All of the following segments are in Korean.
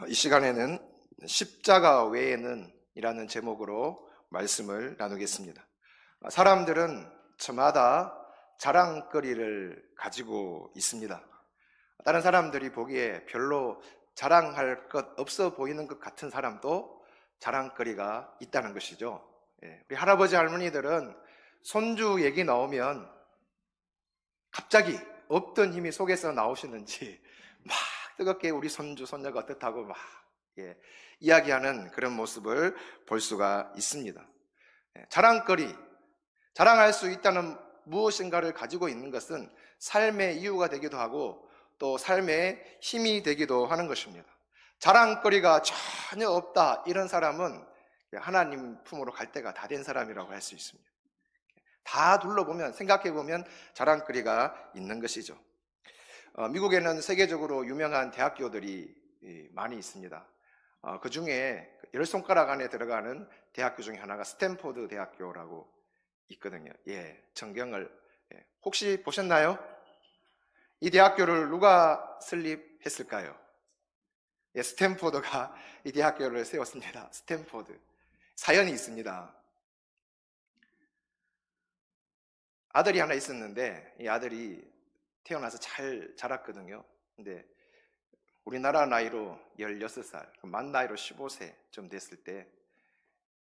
이 시간에는 십자가 외에는 이라는 제목으로 말씀을 나누겠습니다. 사람들은 저마다 자랑거리를 가지고 있습니다. 다른 사람들이 보기에 별로 자랑할 것 없어 보이는 것 같은 사람도 자랑거리가 있다는 것이죠. 우리 할아버지 할머니들은 손주 얘기 나오면 갑자기 없던 힘이 속에서 나오시는지 막 뜨겁게 우리 손주 손녀가 어떻다고 막 이야기하는 그런 모습을 볼 수가 있습니다. 자랑거리, 자랑할 수 있다는 무엇인가를 가지고 있는 것은 삶의 이유가 되기도 하고 또 삶의 힘이 되기도 하는 것입니다. 자랑거리가 전혀 없다 이런 사람은 하나님 품으로 갈 때가 다 된 사람이라고 할 수 있습니다. 다 둘러보면, 생각해보면 자랑거리가 있는 것이죠. 미국에는 세계적으로 유명한 대학교들이 많이 있습니다. 그 중에 10손가락 안에 들어가는 대학교 중에 하나가 스탠포드 대학교라고 있거든요. 전경을 혹시 보셨나요? 이 대학교를 누가 설립했을까요? 스탠포드가 이 대학교를 세웠습니다. 스탠포드. 사연이 있습니다. 아들이 하나 있었는데 이 아들이 태어나서 잘 자랐거든요. 근데 우리나라 나이로 16살, 만 나이로 15세쯤 됐을 때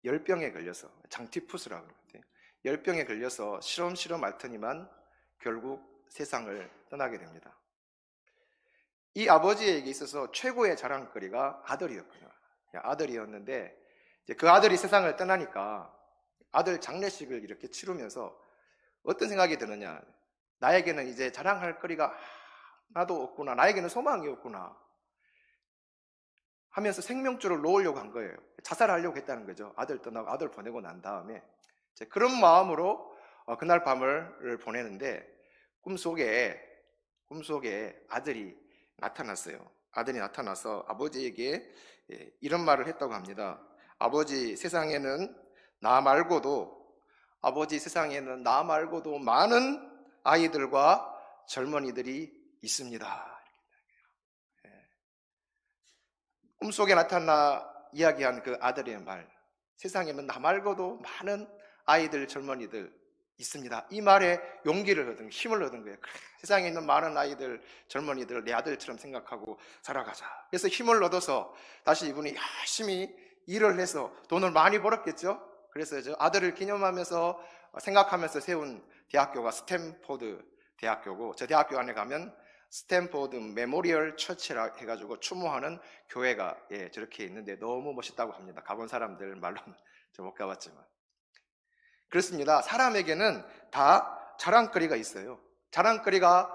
열병에 걸려서, 장티푸스라고 그러는데 열병에 걸려서 시름시름 앓더니만 결국 세상을 떠나게 됩니다. 이 아버지에게 있어서 최고의 자랑거리가 아들이었거든요. 아들이었는데 그 아들이 세상을 떠나니까 아들 장례식을 이렇게 치르면서 어떤 생각이 드느냐, 나에게는 이제 자랑할 거리가 하나도 없구나, 나에게는 소망이 없구나 하면서 생명줄을 놓으려고 한 거예요. 자살하려고 했다는 거죠. 아들 떠나고 아들 보내고 난 다음에 그런 마음으로 그날 밤을 보내는데 꿈속에 아들이 나타났어요. 아들이 나타나서 아버지에게 이런 말을 했다고 합니다. 아버지 세상에는 나 말고도 많은 아이들과 젊은이들이 있습니다. 꿈속에 나타나 이야기한 그 아들의 말, 세상에는 나 말고도 많은 아이들, 젊은이들 있습니다. 이 말에 용기를 얻은, 힘을 얻은 거예요. 그래, 세상에 있는 많은 아이들, 젊은이들을 내 아들처럼 생각하고 살아가자. 그래서 힘을 얻어서 다시 이분이 열심히 일을 해서 돈을 많이 벌었겠죠. 그래서 저 아들을 기념하면서 생각하면서 세운 대학교가 스탠포드 대학교고, 저 대학교 안에 가면 스탠포드 메모리얼 처치라 해가지고 추모하는 교회가 저렇게 있는데 너무 멋있다고 합니다. 가본 사람들 말로는. 저 못 가봤지만 그렇습니다. 사람에게는 다 자랑거리가 있어요. 자랑거리가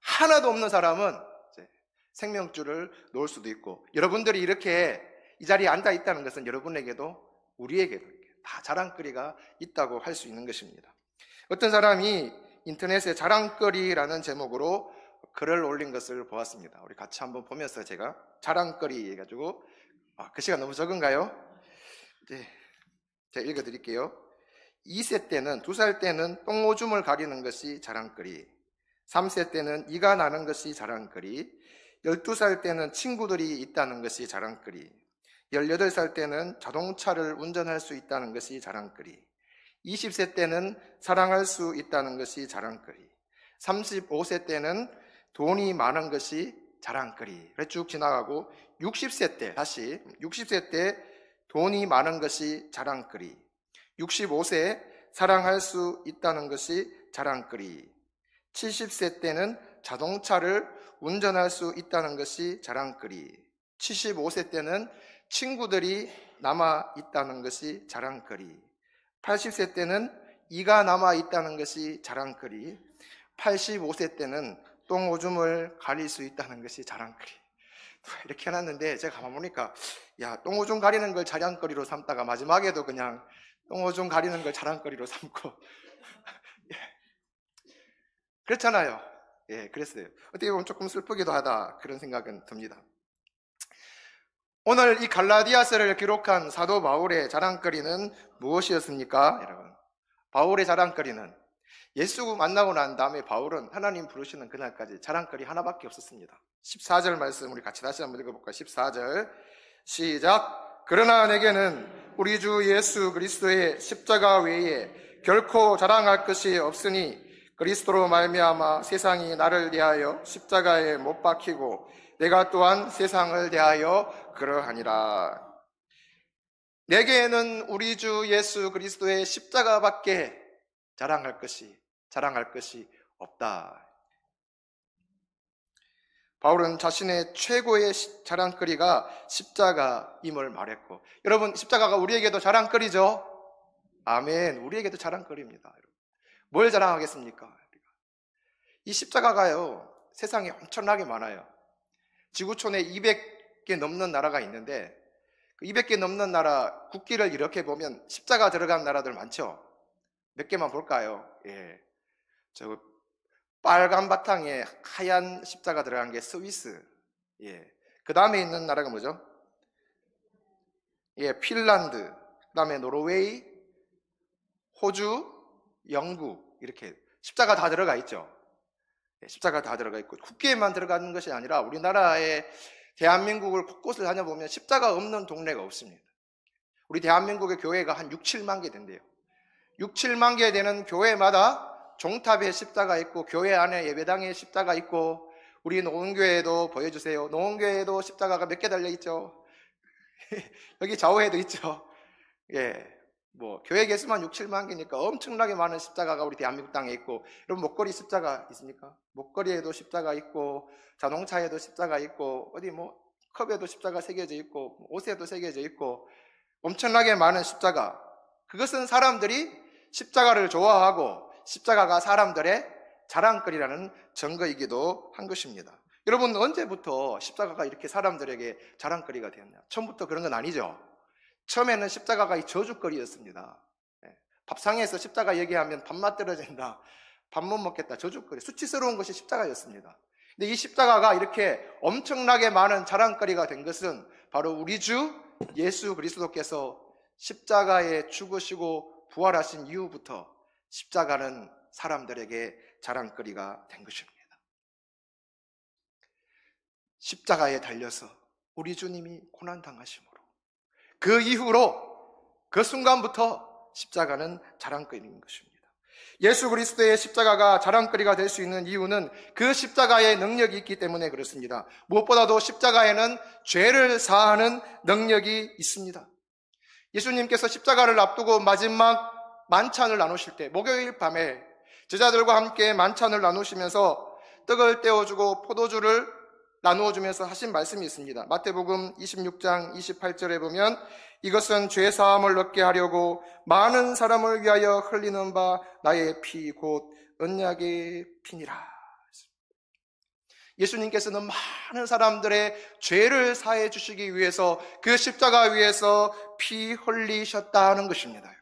하나도 없는 사람은 생명줄을 놓을 수도 있고, 여러분들이 이렇게 이 자리에 앉아 있다는 것은 여러분에게도 우리에게도 다 자랑거리가 있다고 할 수 있는 것입니다. 어떤 사람이 인터넷에 자랑거리라는 제목으로 글을 올린 것을 보았습니다. 우리 같이 한번 보면서 제가 자랑거리 해가지고, 그 시간 너무 적은가요? 제가 읽어드릴게요. 2세 때는, 2살 때는 똥오줌을 가리는 것이 자랑거리, 3세 때는 이가 나는 것이 자랑거리, 12살 때는 친구들이 있다는 것이 자랑거리, 18살 때는 자동차를 운전할 수 있다는 것이 자랑거리, 20세 때는 사랑할 수 있다는 것이 자랑거리, 35세 때는 돈이 많은 것이 자랑거리. 쭉 지나가고 60세 때 돈이 많은 것이 자랑거리, 65세 사랑할 수 있다는 것이 자랑거리, 70세 때는 자동차를 운전할 수 있다는 것이 자랑거리, 75세 때는 친구들이 남아 있다는 것이 자랑거리, 80세 때는 이가 남아 있다는 것이 자랑거리, 85세 때는 똥오줌을 가릴 수 있다는 것이 자랑거리. 이렇게 해놨는데 제가 가만 보니까 똥오줌 가리는 걸 자랑거리로 삼다가 마지막에도 그냥 똥오줌 가리는 걸 자랑거리로 삼고 그렇잖아요. 그랬어요. 어떻게 보면 조금 슬프기도 하다 그런 생각은 듭니다. 오늘 이 갈라디아서를 기록한 사도 바울의 자랑거리는 무엇이었습니까? 여러분, 바울의 자랑거리는 예수 만나고 난 다음에 바울은 하나님 부르시는 그날까지 자랑거리 하나밖에 없었습니다. 14절 말씀 우리 같이 다시 한번 읽어볼까요? 14절 시작. 그러나 내게는 우리 주 예수 그리스도의 십자가 외에 결코 자랑할 것이 없으니 그리스도로 말미암아 세상이 나를 대하여 십자가에 못 박히고 내가 또한 세상을 대하여 그러하니라. 내게는 우리 주 예수 그리스도의 십자가밖에 자랑할 것이 없다. 바울은 자신의 최고의 자랑거리가 십자가임을 말했고, 여러분 십자가가 우리에게도 자랑거리죠? 아멘. 우리에게도 자랑거리입니다. 뭘 자랑하겠습니까? 이 십자가가요 세상에 엄청나게 많아요. 지구촌에 200개 넘는 나라가 있는데 그 200개 넘는 나라 국기를 이렇게 보면 십자가 들어간 나라들 많죠? 몇 개만 볼까요? 예, 저 빨간 바탕에 하얀 십자가 들어간 게 스위스. 예, 그 다음에 있는 나라가 뭐죠? 예, 핀란드. 그 다음에 노르웨이, 호주, 영국. 이렇게 십자가 다 들어가 있죠. 예, 십자가 다 들어가 있고 국기에만 들어가는 것이 아니라 우리나라의 대한민국을 곳곳을 다녀보면 십자가 없는 동네가 없습니다. 우리 대한민국의 교회가 한 6, 7만 개 된대요. 6, 7만 개 되는 교회마다 종탑에 십자가 있고 교회 안에 예배당에 십자가 있고 우리 노원교회도 보여주세요. 노원교회도 십자가가 몇 개 달려있죠. 여기 좌우에도 있죠. 예, 뭐 교회 개수만 6, 7만 개니까 엄청나게 많은 십자가가 우리 대한민국 땅에 있고, 여러분 목걸이 십자가 있습니까? 목걸이에도 십자가 있고 자동차에도 십자가 있고 어디 뭐 컵에도 십자가 새겨져 있고 옷에도 새겨져 있고 엄청나게 많은 십자가. 그것은 사람들이 십자가를 좋아하고 십자가가 사람들의 자랑거리라는 증거이기도 한 것입니다. 여러분 언제부터 십자가가 이렇게 사람들에게 자랑거리가 되었냐? 처음부터 그런 건 아니죠. 처음에는 십자가가 저주거리였습니다. 밥상에서 십자가 얘기하면 밥맛 떨어진다, 밥 못 먹겠다, 저주거리, 수치스러운 것이 십자가였습니다. 근데 이 십자가가 이렇게 엄청나게 많은 자랑거리가 된 것은 바로 우리 주 예수 그리스도께서 십자가에 죽으시고 부활하신 이후부터 십자가는 사람들에게 자랑거리가 된 것입니다. 십자가에 달려서 우리 주님이 고난당하심으로 그 이후로 그 순간부터 십자가는 자랑거리인 것입니다. 예수 그리스도의 십자가가 자랑거리가 될 수 있는 이유는 그 십자가의 능력이 있기 때문에 그렇습니다. 무엇보다도 십자가에는 죄를 사하는 능력이 있습니다. 예수님께서 십자가를 앞두고 마지막 만찬을 나누실 때 목요일 밤에 제자들과 함께 만찬을 나누시면서 떡을 떼어주고 포도주를 나누어주면서 하신 말씀이 있습니다. 마태복음 26장 28절에 보면 이것은 죄사함을 얻게 하려고 많은 사람을 위하여 흘리는 바 나의 피 곧 언약의 피니라. 예수님께서는 많은 사람들의 죄를 사해 주시기 위해서 그 십자가 위에서 피 흘리셨다는 것입니다.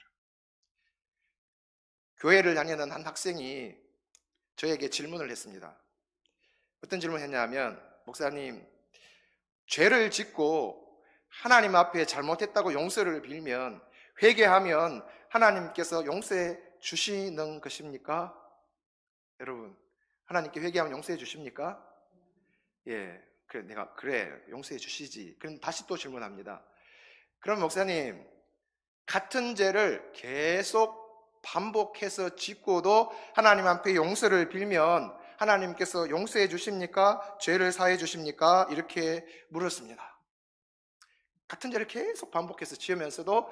교회를 다니는 한 학생이 저에게 질문을 했습니다. 어떤 질문을 했냐면, 목사님, 죄를 짓고 하나님 앞에 잘못했다고 용서를 빌면, 회개하면 하나님께서 용서해 주시는 것입니까? 여러분, 하나님께 회개하면 용서해 주십니까? 예, 그래 용서해 주시지. 그럼 다시 또 질문합니다. 그럼 목사님, 같은 죄를 계속 반복해서 짓고도 하나님 앞에 용서를 빌면 하나님께서 용서해 주십니까? 죄를 사해 주십니까? 이렇게 물었습니다. 같은 죄를 계속 반복해서 지으면서도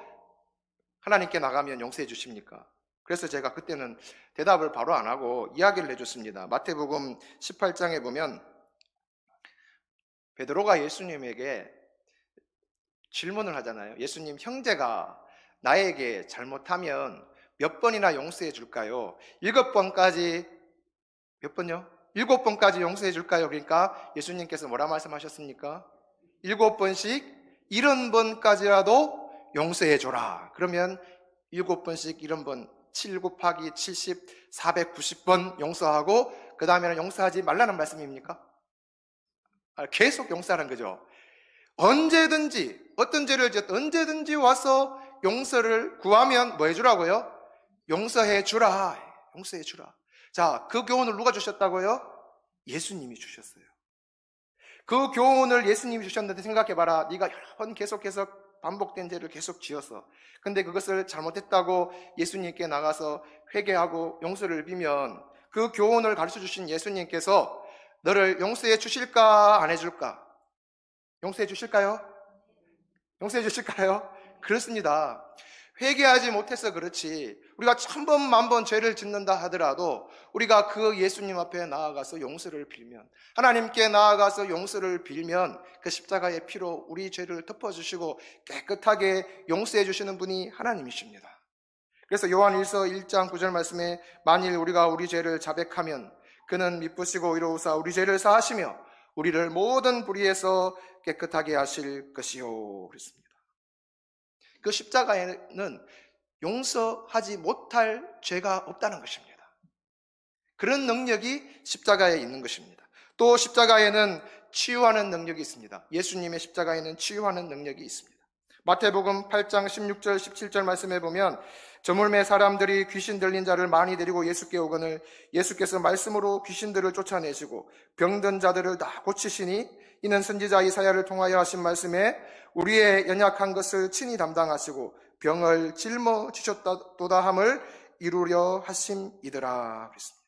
하나님께 나가면 용서해 주십니까? 그래서 제가 그때는 대답을 바로 안 하고 이야기를 해줬습니다. 마태복음 18장에 보면 베드로가 예수님에게 질문을 하잖아요. 예수님, 형제가 나에게 잘못하면 몇 번이나 용서해 줄까요? 7번까지, 몇 번요? 7번까지 용서해 줄까요? 그러니까 예수님께서 뭐라 말씀하셨습니까? 7번씩 70번까지라도 용서해 줘라. 그러면 7번씩 70번, 7 곱하기 70, 490번 용서하고 그 다음에는 용서하지 말라는 말씀입니까? 계속 용서하는 거죠. 언제든지 어떤 죄를 지었든 언제든지 와서 용서를 구하면 뭐 해주라고요? 용서해 주라. 용서해 주라. 자, 그 교훈을 누가 주셨다고요? 예수님이 주셨어요. 그 교훈을 예수님이 주셨는데 생각해봐라. 네가 여러 번 계속해서 반복된 죄를 계속 지어서, 근데 그것을 잘못했다고 예수님께 나가서 회개하고 용서를 비면 그 교훈을 가르쳐 주신 예수님께서 너를 용서해 주실까 안 해줄까? 용서해 주실까요? 용서해 주실까요? 그렇습니다. 회개하지 못해서 그렇지, 우리가 천 번, 만 번 죄를 짓는다 하더라도 우리가 그 예수님 앞에 나아가서 용서를 빌면, 하나님께 나아가서 용서를 빌면 그 십자가의 피로 우리 죄를 덮어주시고 깨끗하게 용서해 주시는 분이 하나님이십니다. 그래서 요한일서 1장 9절 말씀에 만일 우리가 우리 죄를 자백하면 그는 미쁘시고 의로우사 우리 죄를 사하시며 우리를 모든 불의에서 깨끗하게 하실 것이요 그랬습니다. 그 십자가에는 용서하지 못할 죄가 없다는 것입니다. 그런 능력이 십자가에 있는 것입니다. 또 십자가에는 치유하는 능력이 있습니다. 예수님의 십자가에는 치유하는 능력이 있습니다. 마태복음 8장 16절 17절 말씀에 보면 저물매 사람들이 귀신 들린 자를 많이 데리고 예수께 오거늘 예수께서 말씀으로 귀신들을 쫓아내시고 병든 자들을 다 고치시니 이는 선지자 이사야를 통하여 하신 말씀에 우리의 연약한 것을 친히 담당하시고 병을 짊어지셨도다 함을 이루려 하심이더라 그랬습니다.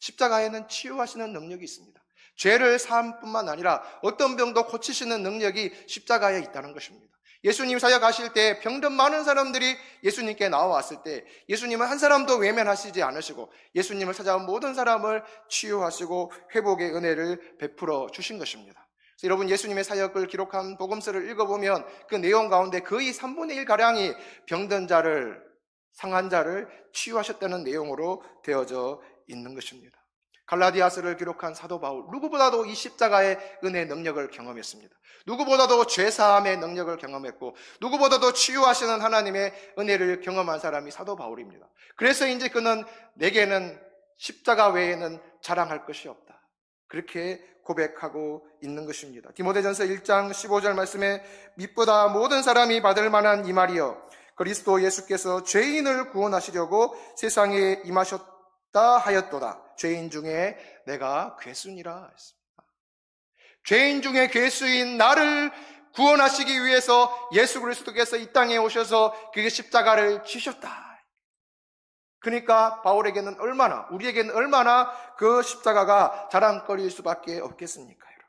십자가에는 치유하시는 능력이 있습니다. 죄를 사함뿐만 아니라 어떤 병도 고치시는 능력이 십자가에 있다는 것입니다. 예수님 사역 하실 때 병든 많은 사람들이 예수님께 나와왔을 때 예수님은 한 사람도 외면하시지 않으시고 예수님을 찾아온 모든 사람을 치유하시고 회복의 은혜를 베풀어 주신 것입니다. 그래서 여러분, 예수님의 사역을 기록한 복음서를 읽어보면 그 내용 가운데 거의 3분의 1 가량이 병든 자를, 상한 자를 치유하셨다는 내용으로 되어져 있는 것입니다. 갈라디아서를 기록한 사도 바울, 누구보다도 이 십자가의 은혜의 능력을 경험했습니다. 누구보다도 죄사함의 능력을 경험했고 누구보다도 치유하시는 하나님의 은혜를 경험한 사람이 사도 바울입니다. 그래서 이제 그는 내게는 십자가 외에는 자랑할 것이 없다, 그렇게 고백하고 있는 것입니다. 디모데전서 1장 15절 말씀에 믿보다 모든 사람이 받을 만한 이 말이여 그리스도 예수께서 죄인을 구원하시려고 세상에 임하셨다 하였도다. 죄인 중에 내가 괴수니라 했습니다. 죄인 중에 괴수인 나를 구원하시기 위해서 예수 그리스도께서 이 땅에 오셔서 그게 십자가를 지셨다. 그러니까 바울에게는 얼마나, 우리에게는 얼마나 그 십자가가 자랑거리일 수밖에 없겠습니까? 여러분,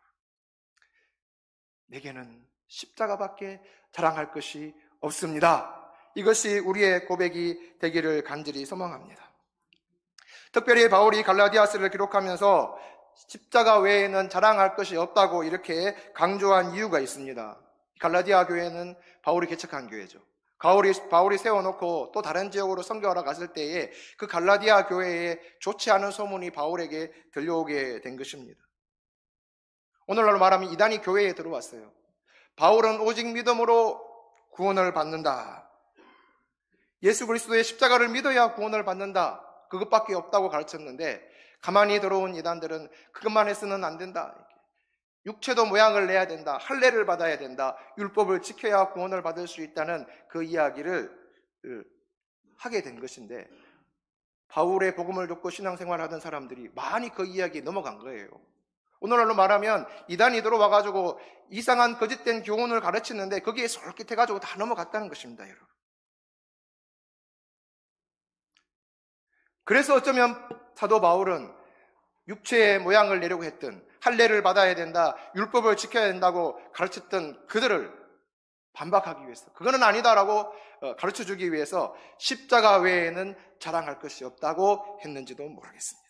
내게는 십자가밖에 자랑할 것이 없습니다. 이것이 우리의 고백이 되기를 간절히 소망합니다. 특별히 바울이 갈라디아서를 기록하면서 십자가 외에는 자랑할 것이 없다고 이렇게 강조한 이유가 있습니다. 갈라디아 교회는 바울이 개척한 교회죠. 바울이 세워놓고 또 다른 지역으로 선교하러 갔을 때에 그 갈라디아 교회에 좋지 않은 소문이 바울에게 들려오게 된 것입니다. 오늘날로 말하면 이단이 교회에 들어왔어요. 바울은 오직 믿음으로 구원을 받는다, 예수 그리스도의 십자가를 믿어야 구원을 받는다, 그것밖에 없다고 가르쳤는데 가만히 들어온 이단들은 그것만 해서는 안 된다, 육체도 모양을 내야 된다, 할례를 받아야 된다, 율법을 지켜야 구원을 받을 수 있다는 그 이야기를 하게 된 것인데 바울의 복음을 듣고 신앙생활하던 사람들이 많이 그 이야기에 넘어간 거예요. 오늘날로 말하면 이단이 들어와가지고 이상한 거짓된 교훈을 가르치는데 거기에 솔깃해가지고 다 넘어갔다는 것입니다, 여러분. 그래서 어쩌면 사도 바울은 육체의 모양을 내려고 했던, 할례를 받아야 된다, 율법을 지켜야 된다고 가르쳤던 그들을 반박하기 위해서, 그거는 아니다라고 가르쳐주기 위해서 십자가 외에는 자랑할 것이 없다고 했는지도 모르겠습니다.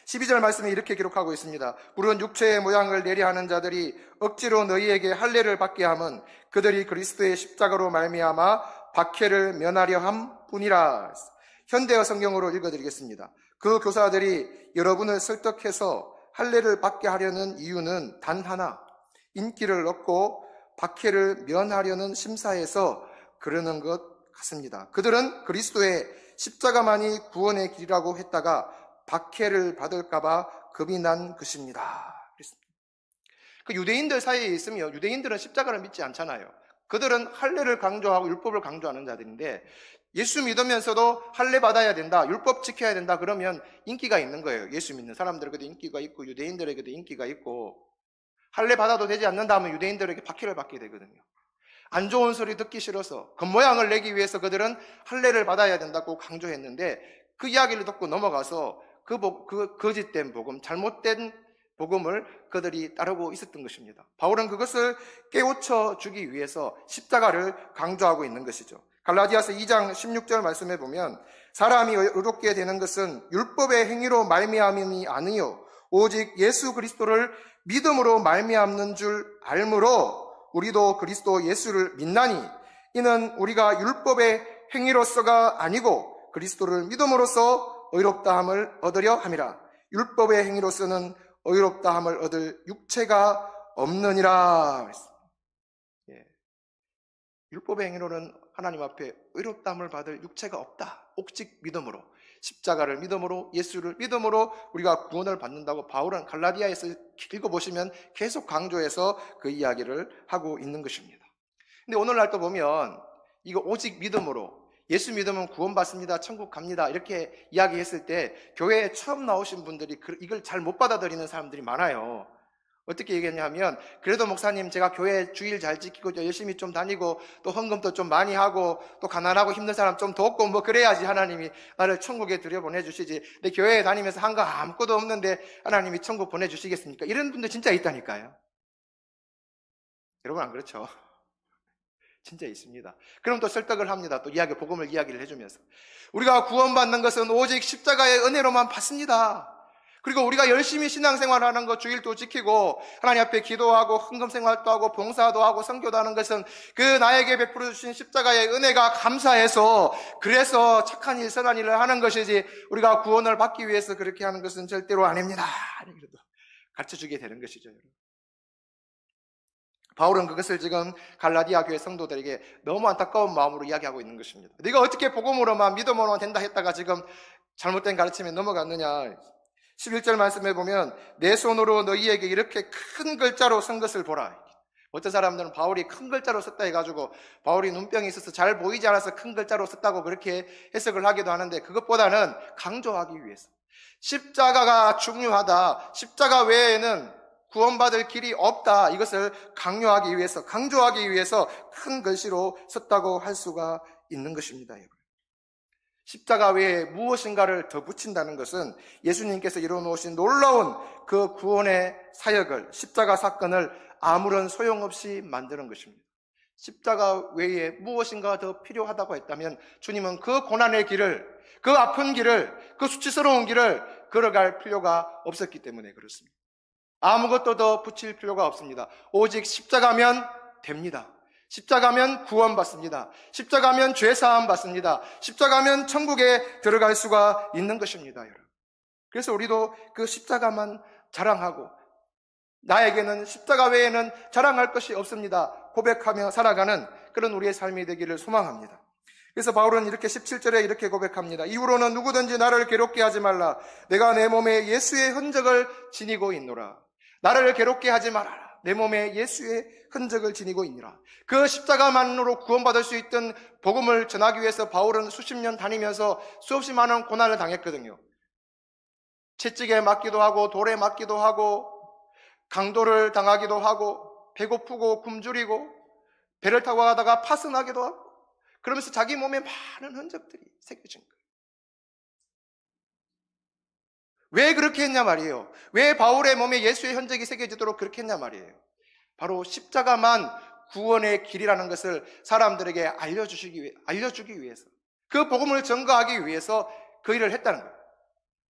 12절 말씀에 이렇게 기록하고 있습니다. 물론 육체의 모양을 내려 하는 자들이 억지로 너희에게 할례를 받게 함은 그들이 그리스도의 십자가로 말미암아 박해를 면하려 함뿐이라. 현대어 성경으로 읽어드리겠습니다. 그 교사들이 여러분을 설득해서 할례를 받게 하려는 이유는 단 하나, 인기를 얻고 박해를 면하려는 심사에서 그러는 것 같습니다. 그들은 그리스도의 십자가만이 구원의 길이라고 했다가 박해를 받을까봐 겁이 난 것입니다. 그 유대인들 사이에 있으면 유대인들은 십자가를 믿지 않잖아요. 그들은 할례를 강조하고 율법을 강조하는 자들인데 예수 믿으면서도 할례 받아야 된다, 율법 지켜야 된다 그러면 인기가 있는 거예요. 예수 믿는 사람들에게도 인기가 있고 유대인들에게도 인기가 있고, 할례 받아도 되지 않는다 하면 유대인들에게 박해를 받게 되거든요. 안 좋은 소리 듣기 싫어서 겉모양을 내기 위해서 그들은 할례를 받아야 된다고 강조했는데, 그 이야기를 듣고 넘어가서 그 거짓된 복음, 잘못된 복음을 그들이 따르고 있었던 것입니다. 바울은 그것을 깨우쳐 주기 위해서 십자가를 강조하고 있는 것이죠. 갈라디아서 2장 16절 말씀해 보면, 사람이 의롭게 되는 것은 율법의 행위로 말미암음이 아니요 오직 예수 그리스도를 믿음으로 말미암는 줄 알므로 우리도 그리스도 예수를 믿나니, 이는 우리가 율법의 행위로서가 아니고 그리스도를 믿음으로써 의롭다함을 얻으려 함이라. 율법의 행위로서는 의롭다함을 얻을 육체가 없느니라. 예. 율법의 행위로는 하나님 앞에 의롭다함을 받을 육체가 없다. 오직 믿음으로, 십자가를 믿음으로, 예수를 믿음으로 우리가 구원을 받는다고 바울은 갈라디아에서 읽어보시면 계속 강조해서 그 이야기를 하고 있는 것입니다. 근데 오늘날 또 보면 이거 오직 믿음으로, 예수 믿으면 구원받습니다, 천국 갑니다 이렇게 이야기했을 때 교회에 처음 나오신 분들이 이걸 잘 못 받아들이는 사람들이 많아요. 어떻게 얘기했냐면, 그래도 목사님 제가 교회 주일 잘 지키고 열심히 좀 다니고 또 헌금도 좀 많이 하고 또 가난하고 힘든 사람 좀 돕고 뭐 그래야지 하나님이 나를 천국에 들여보내주시지, 내 교회에 다니면서 한 거 아무것도 없는데 하나님이 천국 보내주시겠습니까? 이런 분들 진짜 있다니까요. 여러분 안 그렇죠? 진짜 있습니다. 그럼 또 설득을 합니다. 또 복음을 이야기를 해주면서, 우리가 구원받는 것은 오직 십자가의 은혜로만 받습니다. 그리고 우리가 열심히 신앙생활하는 것, 주일도 지키고 하나님 앞에 기도하고 헌금생활도 하고 봉사도 하고 선교도 하는 것은 그 나에게 베풀어 주신 십자가의 은혜가 감사해서, 그래서 착한 일, 선한 일을 하는 것이지 우리가 구원을 받기 위해서 그렇게 하는 것은 절대로 아닙니다. 가르쳐주게 되는 것이죠. 바울은 그것을 지금 갈라디아 교회 성도들에게 너무 안타까운 마음으로 이야기하고 있는 것입니다. 네가 어떻게 복음으로만 믿음으로만 된다 했다가 지금 잘못된 가르침에 넘어갔느냐. 11절 말씀해 보면, 내 손으로 너희에게 이렇게 큰 글자로 쓴 것을 보라. 어떤 사람들은 바울이 큰 글자로 썼다 해가지고 바울이 눈병이 있어서 잘 보이지 않아서 큰 글자로 썼다고 그렇게 해석을 하기도 하는데, 그것보다는 강조하기 위해서 십자가가 중요하다, 십자가 외에는 구원받을 길이 없다, 이것을 강조하기 위해서 큰 글씨로 썼다고 할 수가 있는 것입니다. 십자가 외에 무엇인가를 더 붙인다는 것은 예수님께서 이루어놓으신 놀라운 그 구원의 사역을, 십자가 사건을 아무런 소용없이 만드는 것입니다. 십자가 외에 무엇인가 더 필요하다고 했다면 주님은 그 고난의 길을, 그 아픈 길을, 그 수치스러운 길을 걸어갈 필요가 없었기 때문에 그렇습니다. 아무것도 더 붙일 필요가 없습니다. 오직 십자가면 됩니다. 십자가면 구원받습니다. 십자가면 죄사함 받습니다. 십자가면 천국에 들어갈 수가 있는 것입니다, 여러분. 그래서 우리도 그 십자가만 자랑하고, 나에게는 십자가 외에는 자랑할 것이 없습니다, 고백하며 살아가는 그런 우리의 삶이 되기를 소망합니다. 그래서 바울은 이렇게 17절에 이렇게 고백합니다. 이후로는 누구든지 나를 괴롭게 하지 말라. 내가 내 몸에 예수의 흔적을 지니고 있노라. 나를 괴롭게 하지 말아라. 내 몸에 예수의 흔적을 지니고 있니라. 그 십자가만으로 구원받을 수 있던 복음을 전하기 위해서 바울은 수십 년 다니면서 수없이 많은 고난을 당했거든요. 채찍에 맞기도 하고 돌에 맞기도 하고 강도를 당하기도 하고 배고프고 굶주리고 배를 타고 가다가 파손하기도 하고, 그러면서 자기 몸에 많은 흔적들이 새겨진 거예요. 왜 그렇게 했냐 말이에요. 왜 바울의 몸에 예수의 흔적이 새겨지도록 그렇게 했냐 말이에요. 바로 십자가만 구원의 길이라는 것을 사람들에게 알려주기 위해서, 그 복음을 전가하기 위해서 그 일을 했다는 거예요.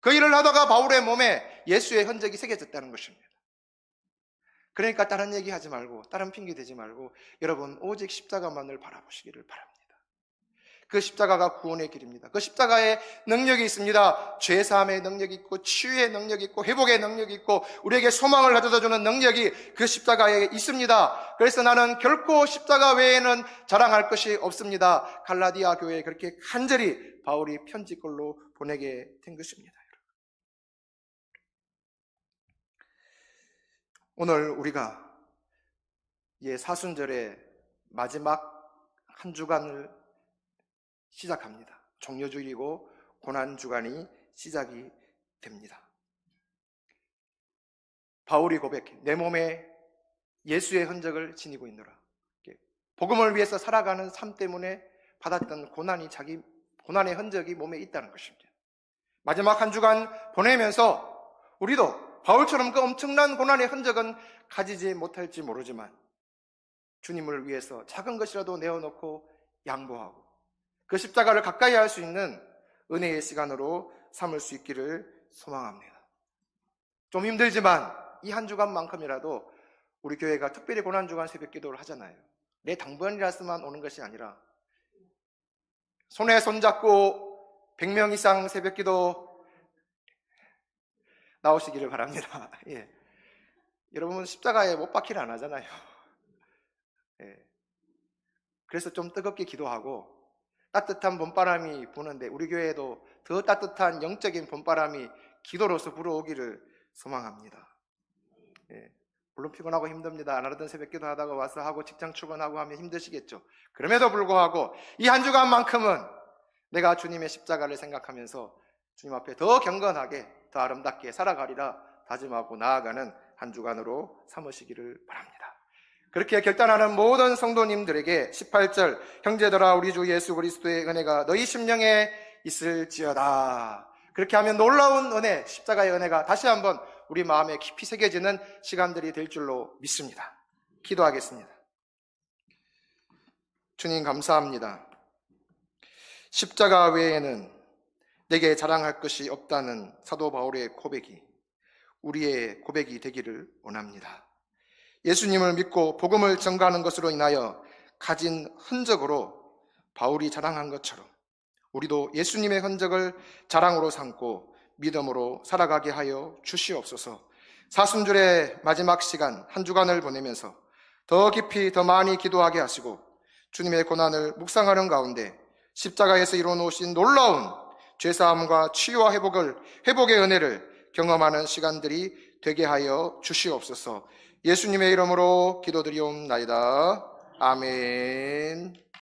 그 일을 하다가 바울의 몸에 예수의 흔적이 새겨졌다는 것입니다. 그러니까 다른 얘기 하지 말고, 다른 핑계 대지 말고, 여러분 오직 십자가만을 바라보시기를 바랍니다. 그 십자가가 구원의 길입니다. 그 십자가에 능력이 있습니다. 죄사함의 능력이 있고 치유의 능력이 있고 회복의 능력이 있고 우리에게 소망을 가져다주는 능력이 그 십자가에 있습니다. 그래서 나는 결코 십자가 외에는 자랑할 것이 없습니다. 갈라디아 교회에 그렇게 간절히 바울이 편지글로 보내게 된 것입니다. 오늘 우리가 사순절의 마지막 한 주간을 시작합니다. 종료주일이고 고난주간이 시작이 됩니다. 바울이 고백해 내 몸에 예수의 흔적을 지니고 있노라. 복음을 위해서 살아가는 삶 때문에 받았던 고난의 흔적이 몸에 있다는 것입니다. 마지막 한 주간 보내면서 우리도 바울처럼 그 엄청난 고난의 흔적은 가지지 못할지 모르지만 주님을 위해서 작은 것이라도 내어놓고 양보하고 그 십자가를 가까이 할 수 있는 은혜의 시간으로 삼을 수 있기를 소망합니다. 좀 힘들지만 이 한 주간만큼이라도 우리 교회가 특별히 고난주간 새벽 기도를 하잖아요. 내 당번이라서만 오는 것이 아니라 손에 손잡고 100명 이상 새벽 기도 나오시기를 바랍니다. 예. 여러분 십자가에 못 박히를 안 하잖아요. 예. 그래서 좀 뜨겁게 기도하고 따뜻한 봄바람이 부는데 우리 교회에도 더 따뜻한 영적인 봄바람이 기도로서 불어오기를 소망합니다. 예. 물론 피곤하고 힘듭니다. 나르던 새벽 기도하다가 와서 하고 직장 출근하고 하면 힘드시겠죠. 그럼에도 불구하고 이 한 주간만큼은 내가 주님의 십자가를 생각하면서 주님 앞에 더 경건하게 더 아름답게 살아가리라 다짐하고 나아가는 한 주간으로 삼으시기를 바랍니다. 그렇게 결단하는 모든 성도님들에게 18절 형제들아 우리 주 예수 그리스도의 은혜가 너희 심령에 있을지어다. 그렇게 하면 놀라운 은혜, 십자가의 은혜가 다시 한번 우리 마음에 깊이 새겨지는 시간들이 될 줄로 믿습니다. 기도하겠습니다. 주님 감사합니다. 십자가 외에는 내게 자랑할 것이 없다는 사도 바울의 고백이 우리의 고백이 되기를 원합니다. 예수님을 믿고 복음을 전가하는 것으로 인하여 가진 흔적으로 바울이 자랑한 것처럼 우리도 예수님의 흔적을 자랑으로 삼고 믿음으로 살아가게 하여 주시옵소서. 사순절의 마지막 시간 한 주간을 보내면서 더 깊이 더 많이 기도하게 하시고 주님의 고난을 묵상하는 가운데 십자가에서 이루어놓으신 놀라운 죄사함과 치유와 회복의 은혜를 경험하는 시간들이 되게 하여 주시옵소서. 예수님의 이름으로 기도드리옵나이다. 아멘.